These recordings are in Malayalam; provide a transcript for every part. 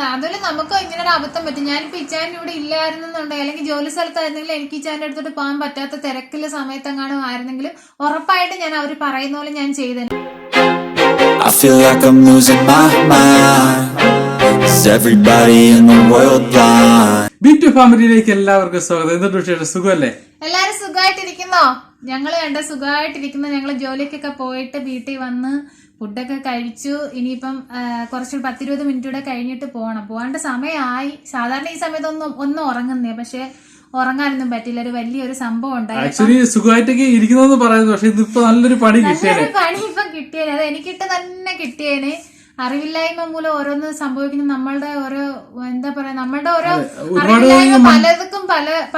പറ്റുന്നത്. അതുപോലെ നമുക്ക് ഇങ്ങനെ ഒരു അബദ്ധം പറ്റും. ഞാനിപ്പോ ഇച്ചാൻ ഇവിടെ ഇല്ലായിരുന്നുണ്ടെങ്കിൽ അല്ലെങ്കിൽ ജോലി സ്ഥലത്തായിരുന്നെങ്കിൽ എനിക്ക് ഇച്ചാൻ്റെ അടുത്തോട്ട് പോകാൻ പറ്റാത്ത തിരക്കിലെ സമയത്തെങ്ങാനും ആയിരുന്നെങ്കിലും ഉറപ്പായിട്ട് ഞാൻ അവർ പറയുന്ന പോലെ ഞാൻ ചെയ്തേനെ. I feel like I'm losing my mind. Is everybody in the world blind? ബി2 ഫാമിലിയിലേക്ക് എല്ലാവർക്കും സ്വാഗതം. എന്തുണ്ട് വിശേഷം? സുഖമല്ലേ? എല്ലാരും സുഖമായിട്ടിരിക്കുന്നോ? ഞങ്ങള് സുഖമായിട്ടിരിക്കുന്നു. ഞങ്ങള് ജോലിക്കൊക്കെ പോയിട്ട് വീട്ടിൽ വന്ന് ഫുഡൊക്കെ കഴിച്ചു. ഇനിയിപ്പം കുറച്ച് 10-20 മിനിറ്റ് കൂടെ കഴിഞ്ഞിട്ട് പോകേണ്ട സമയമായി. സാധാരണ ഈ സമയത്ത് ഒന്നും ഉറങ്ങുന്നേ, പക്ഷെ ഉറങ്ങാനൊന്നും പറ്റില്ല. ഒരു വലിയൊരു സംഭവം ഉണ്ടായി. ആക്ച്വലി സുഖമായിട്ടൊക്കെ ഇരിക്കുന്നതെന്ന് പറയുന്നത്, പക്ഷെ ഇതിപ്പോ നല്ലൊരു പണി കിട്ടിയേനെ. ഇപ്പം കിട്ടിയേനെ, അത് എനിക്കിട്ട് തന്നെ കിട്ടിയേനെ. അറിവില്ലായ്മ മൂലം ഓരോന്ന് സംഭവിക്കുന്ന നമ്മളുടെ ഓരോ എന്താ പറയാ, നമ്മളുടെ ഓരോ അറിവില്ലായ്മ പലർക്കും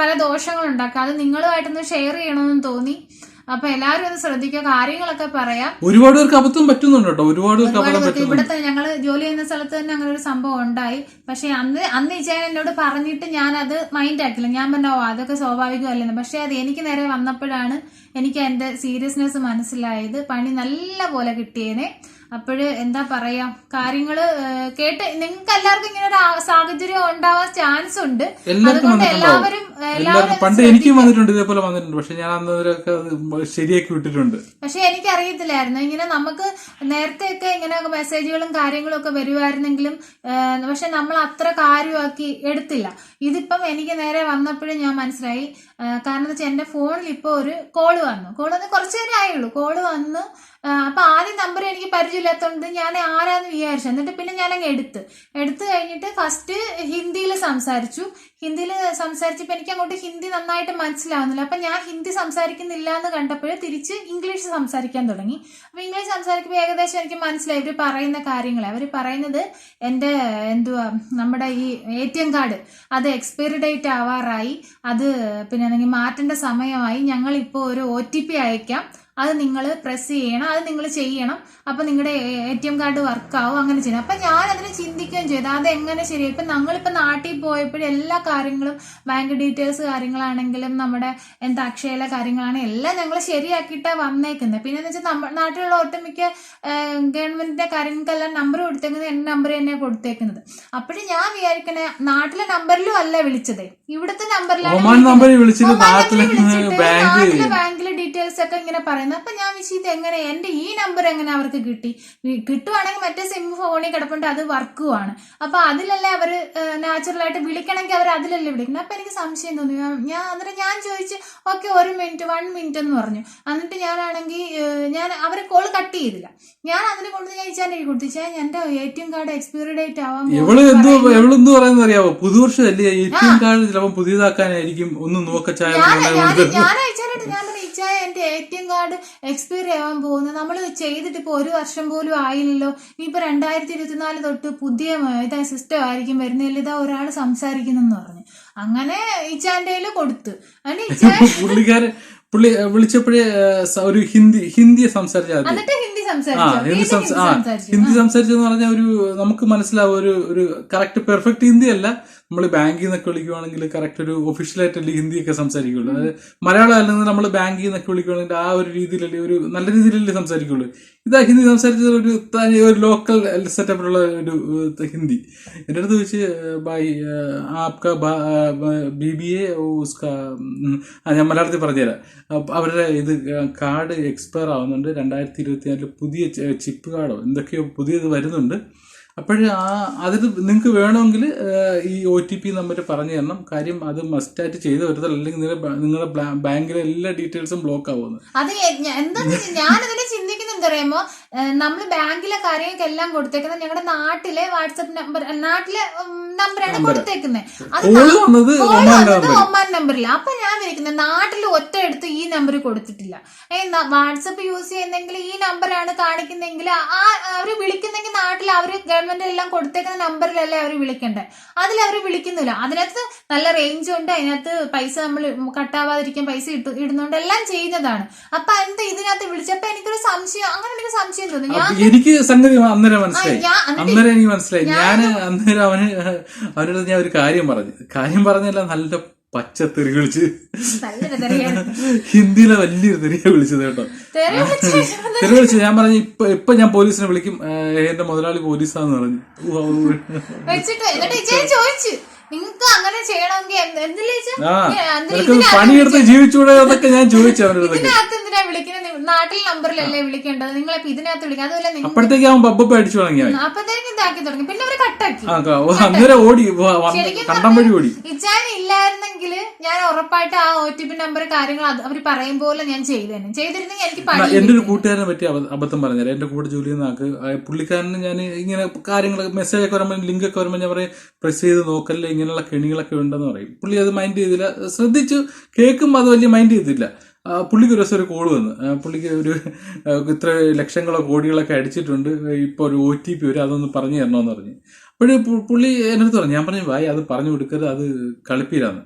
പല ദോഷങ്ങൾ ഉണ്ടാക്കാം. അത് നിങ്ങളുമായിട്ടൊന്ന് ഷെയർ ചെയ്യണമെന്ന് തോന്നി. അപ്പൊ എല്ലാവരും ഒന്ന് ശ്രദ്ധിക്കുക, കാര്യങ്ങളൊക്കെ പറയാം. ഒരുപാട് പേർക്ക് അബദ്ധം പറ്റുന്നുണ്ട് കേട്ടോ. ഒരുപാട് ഇവിടുത്തെ ഞങ്ങള് ജോലി ചെയ്യുന്ന സ്ഥലത്ത് തന്നെ അങ്ങനെ ഒരു സംഭവം ഉണ്ടായി. പക്ഷെ അന്ന് ഇച്ചാൻ എന്നോട് പറഞ്ഞിട്ട് ഞാൻ അത് മൈൻഡ് ആക്കില്ല. ഞാൻ പറഞ്ഞോ അതൊക്കെ സ്വാഭാവികമല്ലെന്ന്. പക്ഷെ അത് എനിക്ക് നേരെ വന്നപ്പോഴാണ് എനിക്ക് എന്റെ സീരിയസ്നെസ് മനസ്സിലായത്. പണി നല്ല പോലെ കിട്ടിയേനെ. അപ്പോഴ് എന്താ പറയാ, കാര്യങ്ങള് കേട്ട് നിങ്ങൾക്ക് എല്ലാവർക്കും ഇങ്ങനെ ഒരു സാഹചര്യം ഉണ്ടാവാൻ ചാൻസ് ഉണ്ട്. അതുകൊണ്ട് എല്ലാവരും പണ്ട് എനിക്കും വന്നിട്ടുണ്ട്, ഇതേപോലെ വന്നിട്ടുണ്ട്. പക്ഷെ ഞാൻ അന്നവരൊക്കെ ശരിയാക്കി വിട്ടിട്ടുണ്ട്. പക്ഷെ എനിക്കറിയത്തില്ലായിരുന്നു ഇങ്ങനെ നമുക്ക് നേരത്തെയൊക്കെ ഇങ്ങനെ മെസ്സേജുകളും കാര്യങ്ങളും ഒക്കെ വരുമായിരുന്നെങ്കിലും, പക്ഷെ നമ്മൾ അത്ര കാര്യമാക്കി എടുത്തില്ല. ഇതിപ്പം എനിക്ക് നേരെ വന്നപ്പോഴും ഞാൻ മനസ്സിലായി. കാരണം എന്താ വെച്ചാൽ എന്റെ ഫോണിൽ ഇപ്പൊ ഒരു കോള് വന്നു കുറച്ചു നേരം ആയുള്ളൂ. കോള് വന്ന് അപ്പൊ ആദ്യം നമ്പർ എനിക്ക് പരിചയമില്ലാത്തതുകൊണ്ട് ഞാൻ ആരാന്ന് വിചാരിച്ചു. എന്നിട്ട് പിന്നെ ഞാൻ അങ്ങ് എടുത്ത് കഴിഞ്ഞിട്ട് ഫസ്റ്റ് ഹിന്ദിയിൽ സംസാരിച്ചപ്പോ എനിക്ക് അങ്ങോട്ട് ഹിന്ദി നന്നായിട്ട് മനസ്സിലാവുന്നില്ല. അപ്പൊ ഞാൻ ഹിന്ദി സംസാരിക്കുന്നില്ല എന്ന് കണ്ടപ്പോഴേ തിരിച്ച് ഇംഗ്ലീഷ് സംസാരിക്കാൻ തുടങ്ങി. അപ്പൊ ഇംഗ്ലീഷ് സംസാരിക്കുമ്പോൾ ഏകദേശം എനിക്ക് മനസ്സിലായി ഇവര് പറയുന്ന കാര്യങ്ങളെ. അവര് പറയുന്നത് എന്റെ നമ്മുടെ ഈ ATM കാർഡ് അത് എക്സ്പയറി ഡേറ്റ് ആവാറായി, അത് പിന്നെ മാറ്റേണ്ട സമയമായി, ഞങ്ങൾ ഇപ്പോ ഒരു OTP അയക്കാം, അത് നിങ്ങൾ പ്രസ് ചെയ്യണം, അത് നിങ്ങൾ ചെയ്യണം, അപ്പൊ നിങ്ങളുടെ ATM കാർഡ് വർക്കാവും, അങ്ങനെ ചെയ്യണം. അപ്പൊ ഞാൻ അതിന് ചിന്തിക്കുകയും ചെയ്തു അത് എങ്ങനെ ശരിയായി. ഇപ്പൊ ഞങ്ങളിപ്പോ നാട്ടിൽ പോയപ്പോഴും എല്ലാ കാര്യങ്ങളും ബാങ്ക് ഡീറ്റെയിൽസ് കാര്യങ്ങളാണെങ്കിലും നമ്മുടെ അക്ഷയയിലെ കാര്യങ്ങളാണെങ്കിലും എല്ലാം ഞങ്ങൾ ശരിയാക്കിയിട്ടാ വന്നേക്കുന്നത്. പിന്നെ എന്ന് വെച്ചാൽ നമ്മുടെ നാട്ടിലുള്ള ഒട്ടുമിക്ക ഗവൺമെന്റിന്റെ കാര്യങ്ങൾക്കെല്ലാം നമ്പർ കൊടുത്തേക്കുന്നത് എന്റെ നമ്പർ തന്നെയാണ് കൊടുത്തേക്കുന്നത്. അപ്പോഴും ഞാൻ വിചാരിക്കണേ നാട്ടിലെ നമ്പറിലും അല്ല വിളിച്ചത്, ഇവിടുത്തെ നമ്പറിലാണ് ബാങ്കിലെ ഡീറ്റെയിൽസ് ഒക്കെ ഇങ്ങനെ പറയുന്നത്. അപ്പൊ ഞാൻ വിചാരിച്ചത് എങ്ങനെ എന്റെ ഈ നമ്പർ എങ്ങനെ അവർക്ക് കിട്ടുവാണെങ്കിൽ മറ്റേ സിം ഫോണിൽ കിടപ്പുണ്ട്, അത് വർക്കുമാണ്. അപ്പൊ അതിലല്ലേ അവര് നാച്ചുറലായിട്ട് വിളിക്കണമെങ്കിൽ അവർ അതിലല്ലേ വിളിക്കുന്നത്. അപ്പൊ എനിക്ക് സംശയം തോന്നി. ഞാൻ ചോദിച്ചു ഓക്കെ 1 മിനിറ്റ് എന്ന് പറഞ്ഞു. എന്നിട്ട് ഞാൻ അവരെ കോൾ കട്ട് ചെയ്തില്ല. ഞാൻ അതിനെ കൊണ്ട് ഞാൻ ഇച്ചാൻ്റെ കൊടുത്തു, എന്റെ ATM കാർഡ് എക്സ്പയറി ഡേറ്റ് ആവാൻ അറിയാവോ, പുതുവർഷമല്ലേ ATM കാർഡ് ചിലപ്പോൾ പുതിയതാക്കാനായിരിക്കും, ഒന്ന് നോക്കച്ചായ ഞാൻ അയച്ചാലായിട്ട് ഞാൻ ഇച്ചായ എന്റെ ATM കാർഡ് എക്സ്പയറി ആവാൻ പോകുന്നത് നമ്മൾ ചെയ്തിട്ട് ഇപ്പൊ 1 വർഷം പോലും ആയില്ലല്ലോ, ഇനിയിപ്പോ 2024 തൊട്ട് പുതിയ സിസ്റ്റം ആയിരിക്കും വരുന്നില്ല, ഇതാ ഒരാൾ സംസാരിക്കുന്നെന്ന് പറഞ്ഞു. അങ്ങനെ ഇച്ചാൻ്റെ കൊടുത്തു. പുള്ളിക്കാരൻ പുള്ളി വിളിച്ചപ്പോഴേ ഒരു ഹിന്ദി സംസാരിച്ചാൽ ഹിന്ദി സംസാരിച്ചെന്ന് പറഞ്ഞാൽ ഒരു നമുക്ക് മനസ്സിലാവും ഒരു കറക്റ്റ് പെർഫെക്റ്റ് ഹിന്ദി അല്ല. നമ്മൾ ബാങ്കിൽ നിന്നൊക്കെ വിളിക്കുവാണെങ്കിൽ കറക്റ്റ് ഒരു ഒഫീഷ്യലായിട്ടല്ലേ ഹിന്ദിയൊക്കെ സംസാരിക്കുള്ളൂ. അതായത് മലയാളം അല്ലെങ്കിൽ നമ്മൾ ബാങ്കിൽ നിന്നൊക്കെ വിളിക്കുവാണെങ്കിൽ ആ ഒരു രീതിയിലല്ലേ, ഒരു നല്ല രീതിയിലല്ലേ സംസാരിക്കുള്ളൂ. ഇതാ ഹിന്ദി സംസാരിച്ചത് ഒരു ലോക്കൽ സെറ്റപ്പിലുള്ള ഒരു ഹിന്ദി. എൻ്റെ അടുത്ത് ചോദിച്ച് ഭായ് ആപ്ക BBA ഞാൻ മലയാളത്തിൽ പറഞ്ഞുതരാം. അവരുടെ കാർഡ് എക്സ്പയർ ആവുന്നുണ്ട്, 2024 പുതിയ ചിപ്പ് കാർഡോ എന്തൊക്കെയോ പുതിയത് വരുന്നുണ്ട്. അപ്പോഴ് അതിൽ നിങ്ങൾക്ക് വേണമെങ്കിൽ ഈ OTP നമ്പർ പറഞ്ഞു തരണം. കാര്യം അത് മസ്റ്റായിട്ട് ചെയ്ത് വരുത്തൽ, അല്ലെങ്കിൽ നിങ്ങളുടെ ബാങ്കിലെ എല്ലാ ഡീറ്റെയിൽസും ബ്ലോക്ക് ആവുമെന്ന്. അത് ഞാനതിനെ ചിന്തിക്കുന്നുണ്ടറിയാമോ, നമ്മൾ ബാങ്കിലെ കാര്യങ്ങൾക്കെല്ലാം കൊടുത്തേക്കുന്നത് ഞങ്ങളുടെ നാട്ടിലെ വാട്സപ്പ് നമ്പറാണ് കൊടുത്തേക്കുന്നത്. അത് ഒമാൻ നമ്പറില്ല. അപ്പൊ ഞാൻ വിളിക്കുന്നത് നാട്ടിൽ ഒറ്റ എടുത്ത് ഈ നമ്പർ കൊടുത്തിട്ടില്ല. വാട്സപ്പ് യൂസ് ചെയ്യുന്നെങ്കിൽ ഈ നമ്പറാണ് കാണിക്കുന്നെങ്കിൽ അവര് വിളിക്കുന്നെങ്കിൽ നാട്ടിൽ അവര് ഗവൺമെന്റ് എല്ലാം കൊടുത്തേക്കുന്ന നമ്പറിലല്ലേ അവർ വിളിക്കണ്ടേ, അതിൽ അവർ വിളിക്കുന്നില്ല. അതിനകത്ത് നല്ല റേഞ്ച് ഉണ്ട്, അതിനകത്ത് പൈസ നമ്മൾ കട്ടാവാതിരിക്കാൻ പൈസ ഇടുന്നുണ്ട്, എല്ലാം ചെയ്യുന്നതാണ്. അപ്പൊ എന്താ ഇതിനകത്ത് വിളിച്ചപ്പോ എനിക്കൊരു സംശയം, അങ്ങനെ എനിക്ക് സംശയം തോന്നി. എനിക്ക് സംഗതി അന്നേരം മനസ്സിലായി. എനിക്ക് മനസ്സിലായി. ഞാൻ അന്നേരം അവനോട് ഞാൻ ഒരു കാര്യം പറഞ്ഞല്ല, നല്ല പച്ചത്തെറി വിളിച്ച് നല്ലൊരു തെറിയാണ്. ഹിന്ദിയിലെ വലിയൊരു തെറിയെ വിളിച്ചത് കേട്ടോ. തെറി വിളിച്ച ശേഷം തെറി വിളിച്ച് ഞാൻ പറഞ്ഞു ഇപ്പൊ ഞാൻ പോലീസിനെ വിളിക്കും, എന്റെ മുതലാളി പോലീസാന്ന് പറഞ്ഞു. വെച്ചിട്ട് എന്നിട്ട് ഇച്ചേൻ ചോദിച്ചു നിങ്ങക്ക് അങ്ങനെ ചെയ്യണമെങ്കിൽ നിനക്ക് പണിയെടുത്ത് ജീവിച്ചൂടെ എന്നൊക്കെ ഞാൻ ചോദിച്ചു അവരുടെ. ഇതിനകത്ത് എന്തിനാ വിളിക്കുന്നത്? നാട്ടിൽ നമ്പറിലല്ലേ വിളിക്കേണ്ടത്, നിങ്ങളിപ്പോ ഇതിനകത്ത് വിളിക്കുക. അതുപോലെ അപ്പോഴത്തേക്ക് അവൻ ബബ്ബ അടിച്ചു തുടങ്ങി. അപ്പത്തേക്ക് ഇതാക്കി തുടങ്ങി. പിന്നെ അവര് കട്ടാക്കി. അന്നേരം ഓടി, കണ്ടം വഴി ഓടി. ഇച്ചാൻ ഇല്ലായിരുന്നെങ്കിൽ ഞാൻ ഉറപ്പായിട്ട് ആ OTP നമ്പർ കാര്യങ്ങൾ അവര് പറയും പോലെ ഞാൻ ചെയ്തിരുന്നെങ്കിൽ എനിക്ക് പണി. എന്റെ ഒരു കൂട്ടുകാരനെ പറ്റി അബദ്ധം പറഞ്ഞാൽ, എന്റെ കൂടെ ജോലി ചെയ്യുന്ന ആൾക്ക് പുള്ളിക്കാരന് ഞാൻ ഇങ്ങനെ കാര്യങ്ങൾ മെസ്സേജ് ഒക്കെ വരുമ്പോൾ ലിങ്ക് ഒക്കെ വരുമ്പോൾ ഞാൻ പറയും പ്രസ് ചെയ്ത് നോക്കല്ലേ, ഇങ്ങനെയുള്ള കെണികളൊക്കെ ഉണ്ടെന്ന് പറയും. പുള്ളി അത് മൈൻഡ് ചെയ്തില്ല, ശ്രദ്ധിച്ചു കേൾക്കുമ്പോൾ അത് വലിയ മൈൻഡ് ചെയ്തില്ല. പുള്ളിക്ക് ഒരു ദിവസം ഒരു കോള് വന്നു, പുള്ളിക്ക് ഒരു ഇത്ര ലക്ഷങ്ങളോ കോടികളൊക്കെ അടിച്ചിട്ടുണ്ട്, ഇപ്പൊ ഒരു OTP വരും, അതൊന്ന് പറഞ്ഞു തരണമെന്ന് പറഞ്ഞു. അപ്പോഴേ പുള്ളി എൻ്റെ അടുത്ത് പറഞ്ഞു. ഞാൻ പറഞ്ഞു വായി അത് പറഞ്ഞു കൊടുക്കരുത്, അത് കളിപ്പീരാന്ന്.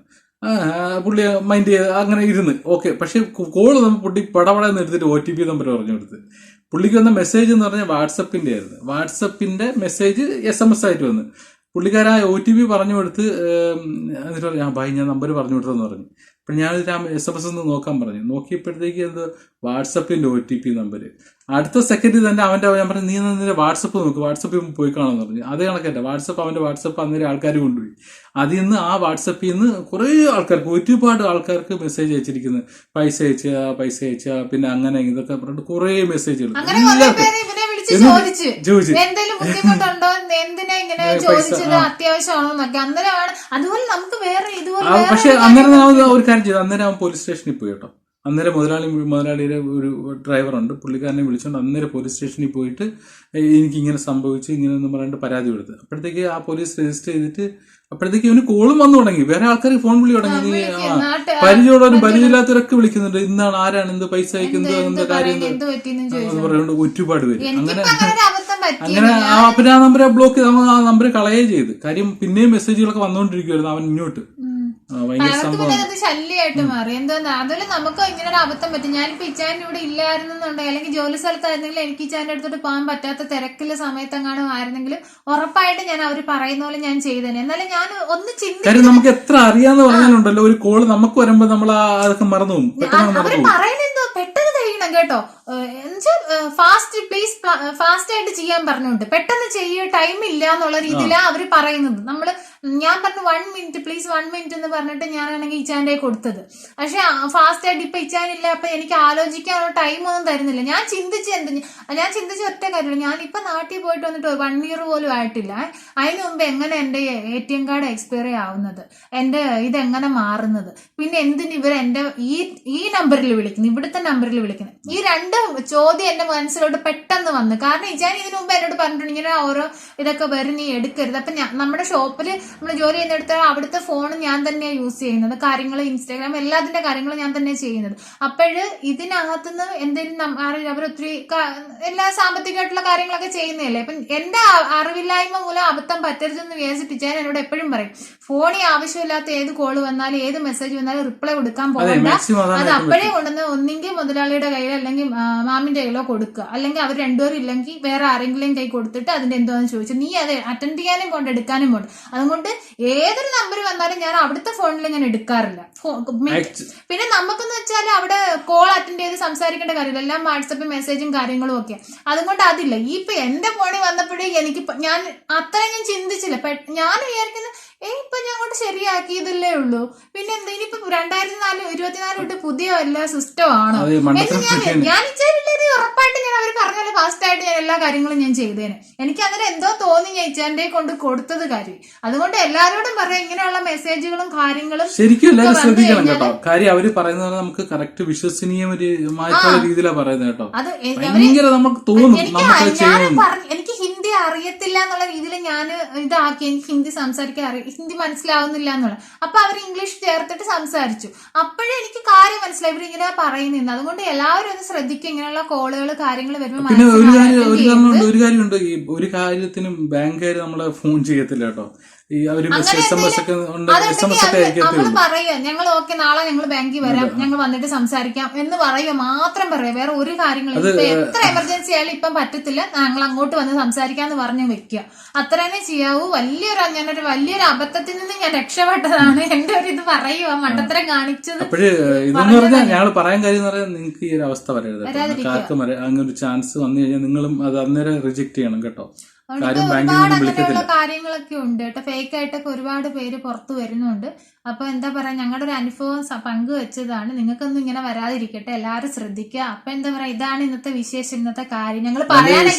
പുള്ളി മൈൻഡ് ചെയ്ത് അങ്ങനെ ഇരുന്ന് ഓക്കെ. പക്ഷെ കോള് നമ്മൾ പുള്ളി പടപടന്ന് എടുത്തിട്ട് OTP നമ്പർ പറഞ്ഞു കൊടുത്ത്. പുള്ളിക്ക് വന്ന മെസ്സേജ് എന്ന് പറഞ്ഞാൽ വാട്സപ്പിന്റെ ആയിരുന്നു. വാട്സപ്പിന്റെ മെസ്സേജ് SMS ആയിട്ട് വന്ന് പുള്ളിക്കാരാ OTP പറഞ്ഞു കൊടുത്ത്. എന്നിട്ട് പറഞ്ഞു ഭായി ഞാൻ നമ്പർ പറഞ്ഞു കൊടുത്തെന്ന് പറഞ്ഞു. അപ്പൊ ഞാനൊരു SMS ഒന്ന് നോക്കാൻ പറഞ്ഞു. നോക്കിയപ്പോഴത്തേക്ക് എന്ത് വാട്സപ്പിന്റെ OTP നമ്പർ. അടുത്ത സെക്കൻഡ് തന്നെ ഞാൻ പറഞ്ഞു നീ നിന്റെ വാട്സപ്പ് നോക്ക്, വാട്സപ്പിൽ പോയി കാണാന്ന് പറഞ്ഞു. അതേ കണക്കല്ല വാട്സപ്പ്, അവന്റെ വാട്സപ്പ് അന്നേരം ആൾക്കാർ കൊണ്ടുപോയി. അതിൽ നിന്ന് ആ വാട്സപ്പിൽ നിന്ന് കുറെ ആൾക്കാർക്ക്, ഒരുപാട് ആൾക്കാർക്ക് മെസ്സേജ് അയച്ചിരിക്കുന്നത്. പൈസ അയച്ചാ പിന്നെ അങ്ങനെ ഇതൊക്കെ പറഞ്ഞിട്ട് കുറെ മെസ്സേജുകൾ ചോദിച്ചു എന്തെങ്കിലും ബുദ്ധിമുട്ടുണ്ടോ, എന്തിനാ ഇങ്ങനെ ചോദിച്ചത്, അത്യാവശ്യമാണോ എന്നൊക്കെ. അന്നേരമാണ് അതുപോലെ നമുക്ക് വേറെ ഇതുപോലെ. പക്ഷെ അന്നേരം ഒരു കാര്യം ചെയ്തു, അന്നേരം അവൻ പോലീസ് സ്റ്റേഷനിൽ പോയി കേട്ടോ. അന്നേരം മുതലാളിയുടെ ഒരു ഡ്രൈവറുണ്ട്, പുള്ളിക്കാരനെ വിളിച്ചോണ്ട് അന്നേരം പോലീസ് സ്റ്റേഷനിൽ പോയിട്ട് എനിക്ക് ഇങ്ങനെ സംഭവിച്ചു ഇങ്ങനെയൊന്നും പറഞ്ഞിട്ട് പരാതി കൊടുത്ത്. അപ്പോഴത്തേക്ക് ആ പോലീസ് രജിസ്റ്റർ ചെയ്തിട്ട് അപ്പോഴത്തേക്ക് ഇവന് കോളും വന്നു തുടങ്ങി, വേറെ ആൾക്കാർ ഫോൺ വിളി തുടങ്ങി. പരിചയമുള്ളവരും പരിചയമില്ലാത്തവരൊക്കെ വിളിക്കുന്നുണ്ട്, ഇന്നാണ് ആരാണ് എന്ത് പൈസ അയക്കുന്നത് എന്താ കാര്യം പറയുന്നുണ്ട്. ഒരുപാട് പേര് അങ്ങനെ പിന്നെ ആ നമ്പർ ബ്ലോക്ക് ചെയ്ത് നമ്മൾ ആ നമ്പർ കളയേ ചെയ്ത്. കാര്യം പിന്നെയും മെസ്സേജുകളൊക്കെ വന്നുകൊണ്ടിരിക്കുവായിരുന്നു അവൻ ഇങ്ങോട്ട്. ശല്യമായിട്ട് മാറി. എന്താ അതുപോലെ നമുക്ക് ഇങ്ങനെ ഒരു അബദ്ധം പറ്റും. ഞാനിപ്പോ ഇച്ചാൻ ഇവിടെ ഇല്ലായിരുന്നുണ്ടെങ്കിൽ അല്ലെങ്കിൽ ജോലി സ്ഥലത്തായിരുന്നെങ്കിൽ എനിക്ക് ഇച്ചാൻ്റെ അടുത്തോട്ട് പോകാൻ പറ്റാത്ത തിരക്കിലെ സമയത്തെങ്ങാനും ആയിരുന്നെങ്കിലും ഉറപ്പായിട്ട് ഞാൻ അവർ പറയുന്ന പോലെ ഞാൻ ചെയ്തേനെ. എന്നാലും ഞാൻ ഒന്ന് ചിന്തിക്കും, നമുക്ക് എത്ര അറിയാന്ന് പറഞ്ഞാലുണ്ടല്ലോ ഒരു കോള് നമുക്ക് വരുമ്പോ നമ്മൾ അതൊക്കെ മറന്നു പോകും. അവര് പറയുന്നെന്തോ പെട്ടെന്ന് കഴിയണം കേട്ടോ, ഫാസ്റ്റ് പ്ലീസ് ഫാസ്റ്റ് ആയിട്ട് ചെയ്യാൻ പറഞ്ഞുകൊണ്ട് പെട്ടെന്ന് ചെയ്യ ടൈം ഇല്ല എന്നുള്ള രീതിയിലാണ് അവര് പറയുന്നത്. ഞാൻ പറഞ്ഞു 1 മിനിറ്റ് പ്ലീസ് 1 മിനിറ്റ് എന്ന് പറഞ്ഞിട്ട് ഞാനാണെങ്കിൽ ഇച്ചാൻ്റെ കൊടുത്തത്. പക്ഷെ ഫാസ്റ്റ് ആയിട്ട് ഇപ്പൊ ഇച്ചാനില്ല, അപ്പൊ എനിക്ക് ആലോചിക്കാനുള്ള ടൈം ഒന്നും തരുന്നില്ല. ഞാൻ ചിന്തിച്ച ഒറ്റ കാര്യമില്ല, ഞാനിപ്പൊ നാട്ടിൽ പോയിട്ട് വന്നിട്ട് 1 ഇയർ പോലും ആയിട്ടില്ല. അതിന് മുമ്പ് എങ്ങനെ എന്റെ ATM കാർഡ് എക്സ്പയറി ആവുന്നത്, എന്റെ ഇതെങ്ങനെ മാറുന്നത്, പിന്നെ എന്തിന് ഇവർ എന്റെ ഈ നമ്പറിൽ വിളിക്കുന്നു, ഇവിടുത്തെ നമ്പറിൽ വിളിക്കുന്നു. ഈ രണ്ട് ചോദ്യം എന്റെ മനസ്സിലോട്ട് പെട്ടെന്ന് വന്നു. കാരണം ഇച്ചാൻ ഇതിനു മുമ്പ് എന്നോട് പറഞ്ഞിട്ടുണ്ട് ഇങ്ങനെ ഓരോ ഇതൊക്കെ വരും, നീ എടുക്കരുത്. അപ്പൊ നമ്മുടെ ഷോപ്പിൽ നമ്മൾ ജോലി ചെയ്യുന്നിടത്ത് അവിടുത്തെ ഫോൺ ഞാൻ തന്നെയാണ് യൂസ് ചെയ്യുന്നത്, കാര്യങ്ങൾ ഇൻസ്റ്റാഗ്രാം എല്ലാത്തിന്റെ കാര്യങ്ങളും ഞാൻ തന്നെ ചെയ്യുന്നത്. അപ്പോഴ് ഇതിനകത്തുനിന്ന് എന്തെങ്കിലും അവരൊത്തിരി എല്ലാ സാമ്പത്തികമായിട്ടുള്ള കാര്യങ്ങളൊക്കെ ചെയ്യുന്നതല്ലേ. അപ്പം എന്റെ അറിവില്ലായ്മ മൂലം അബദ്ധം പറ്റരുതെന്ന് വിചാരിച്ചിട്ട് ഞാൻ എന്നോട് എപ്പോഴും പറയും, ഫോണിൽ ആവശ്യമില്ലാത്ത ഏത് കോള് വന്നാലും ഏത് മെസ്സേജ് വന്നാലും റിപ്ലൈ കൊടുക്കാൻ പോകണ്ട. അത് അപ്പോഴേ കൊണ്ടുവന്ന് ഒന്നെങ്കിൽ മുതലാളിയുടെ കയ്യിൽ അല്ലെങ്കിൽ മാമിന്റെ കയ്യിലോ കൊടുക്കുക, അല്ലെങ്കിൽ അവർ രണ്ടുപേരും ഇല്ലെങ്കിൽ വേറെ ആരെങ്കിലും കൈ കൊടുത്തിട്ട് അതിന്റെ എന്തോന്ന് ചോദിച്ചു നീ അത് അറ്റൻഡ് ചെയ്യാനും പോണ്ട് എടുക്കാനും പോണ്ട്. അതുകൊണ്ട് ഏതൊരു നമ്പർ വന്നാലും ഞാൻ അവിടുത്തെ ഫോണിൽ ഞാൻ എടുക്കാറില്ല. പിന്നെ നമുക്കെന്ന് വെച്ചാൽ അവിടെ കോൾ അറ്റൻഡ് ചെയ്ത് സംസാരിക്കേണ്ട കാര്യമില്ല, എല്ലാം വാട്സപ്പ് മെസ്സേജും കാര്യങ്ങളും ഒക്കെ. അതുകൊണ്ട് അതില്ല. ഇപ്പൊ എന്റെ ഫോണിൽ വന്നപ്പോഴേ എനിക്ക് ഞാൻ അത്രയും ഞാൻ ചിന്തിച്ചില്ല. ഞാൻ വിചാരിക്കുന്നത് ഇപ്പൊ ഞാൻ അങ്ങോട്ട് ശരിയാക്കിയതല്ലേ ഉള്ളൂ, പിന്നെ എന്താ ഇനിയിപ്പോ 2024 തൊട്ട് പുതിയ എല്ലാ സിസ്റ്റം ആണോ ഞാൻ ഇച്ചാരില്ലേ. ഉറപ്പായിട്ട് ഞാൻ അവർ പറഞ്ഞ പോലെ ഫാസ്റ്റ് ആയിട്ട് ഞാൻ എല്ലാ കാര്യങ്ങളും ഞാൻ ചെയ്തേനെ. എനിക്ക് അങ്ങനെ എന്തോ തോന്നി ഞാൻ ഇച്ചാന്റെ കൊണ്ട് കൊടുത്തത് കാര്യം. അതുകൊണ്ട് എല്ലാരോടും പറയാം ഇങ്ങനെയുള്ള മെസ്സേജുകളും കാര്യങ്ങളും ശരിക്കും എല്ലാവരും ശ്രദ്ധിക്കണം കേട്ടോ. കാര്യം അവര് പറയുന്നത് നമുക്ക് കറക്റ്റ് വിശ്വസനീയമായിട്ടുള്ള രീതിയിലാണ് പറയുന്നത് കേട്ടോ. അത് ഭയങ്കര നമുക്ക് തോന്നും എനിക്ക് ഹിന്ദി അറിയത്തില്ല എന്നുള്ള രീതിയിൽ ഞാൻ ഇതാക്കി, എനിക്ക് ഹിന്ദി സംസാരിക്കാൻ ഹിന്ദി മനസ്സിലാവുന്നില്ല എന്നുള്ള. അപ്പൊ അവർ ഇംഗ്ലീഷ് ചേർത്തിട്ട് സംസാരിച്ചു. അപ്പോഴേ എനിക്ക് കാര്യം മനസ്സിലായി ഇവരിങ്ങനെ പറയുന്നില്ല. അതുകൊണ്ട് എല്ലാവരും ഒന്ന് ശ്രദ്ധിക്കും ഇങ്ങനെയുള്ള കോളുകൾ കാര്യങ്ങൾ വരുമ്പോൾ. പിന്നെ ഒരു കാര്യമുണ്ട്, ഈ ഒരു കാര്യത്തിനും ബാങ്കുകാർ നമ്മളെ ഫോൺ ചെയ്യത്തില്ല കേട്ടോ. ഈ അവര് SMS ഒക്കെ നമ്മള് പറയുക ഞങ്ങൾ ഓക്കെ നാളെ ഞങ്ങൾ ബാങ്കിൽ വരാം, ഞങ്ങൾ വന്നിട്ട് സംസാരിക്കാം എന്ന് പറയുക മാത്രം പറയുക, വേറെ ഒരു കാര്യങ്ങളും. എത്ര എമർജൻസി ആയാലും ഇപ്പം പറ്റത്തില്ല, ഞങ്ങൾ അങ്ങോട്ട് വന്ന് സംസാരിക്കാം സംസാരിക്കാന്ന് പറഞ്ഞു വെക്കുക. അത്രേനെ ചെയ്യാവൂ. ഞാനൊരു വലിയൊരു അബദ്ധത്തിൽ നിന്ന് ഞാൻ രക്ഷപ്പെട്ടതാണ്. എന്റെ ഒരു ഇത് പറയുക മണ്ടത്തരം കാണിച്ചത്. അപ്പോഴ് ഇതെന്ന് പറഞ്ഞാൽ ഞങ്ങൾ പറയാൻ കാര്യം എന്ന് പറഞ്ഞാൽ നിങ്ങൾക്ക് ഈ ഒരു അവസ്ഥ വരരുത്. ആർക്കും അങ്ങനെ ഒരു ചാൻസ് വന്നു കഴിഞ്ഞാൽ നിങ്ങളും അത് അന്നേരം റിജക്ട് ചെയ്യണം കേട്ടോ. ഒരുപാട് അങ്ങനെയുള്ള കാര്യങ്ങളൊക്കെ ഉണ്ട് കേട്ടോ. ഫേക്ക് ആയിട്ടൊക്കെ ഒരുപാട് പേര് പുറത്തു വരുന്നുണ്ട്. അപ്പൊ എന്താ പറയാ, ഞങ്ങളുടെ ഒരു അനുഭവം പങ്കുവെച്ചതാണ്. നിങ്ങൾക്കൊന്നും ഇങ്ങനെ വരാതിരിക്കട്ടെ, എല്ലാവരും ശ്രദ്ധിക്കുക. അപ്പൊ എന്താ പറയാ, ഇതാണ് ഇന്നത്തെ വിശേഷം, ഇന്നത്തെ കാര്യം. ഞങ്ങൾ സാധാരണ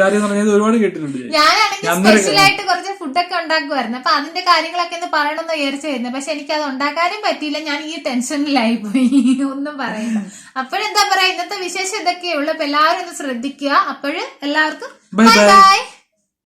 കാര്യം ഒരുപാട് കേട്ടിട്ടുണ്ട്. ഞാനാണെങ്കിൽ സ്പെഷ്യലായിട്ട് കുറച്ച് ഫുഡൊക്കെ ഉണ്ടാക്കുമായിരുന്നു. അപ്പൊ അതിന്റെ കാര്യങ്ങളൊക്കെ ഒന്ന് പറയണമെന്ന് വിചാരിച്ചു വരുന്നത്. പക്ഷെ എനിക്ക് അത് ഉണ്ടാക്കാനും പറ്റിയില്ല. ഞാൻ ഈ ടെൻഷനിലായി പോയി. ഒന്നും പറയണ്ട. അപ്പോഴെന്താ പറയാ, ഇന്നത്തെ വിശേഷം ഇതൊക്കെയുള്ളൂ. അപ്പൊ എല്ലാവരും ഒന്ന് ശ്രദ്ധിക്കുക. അപ്പോഴ് എല്ലാവർക്കും ബൈ ബൈ.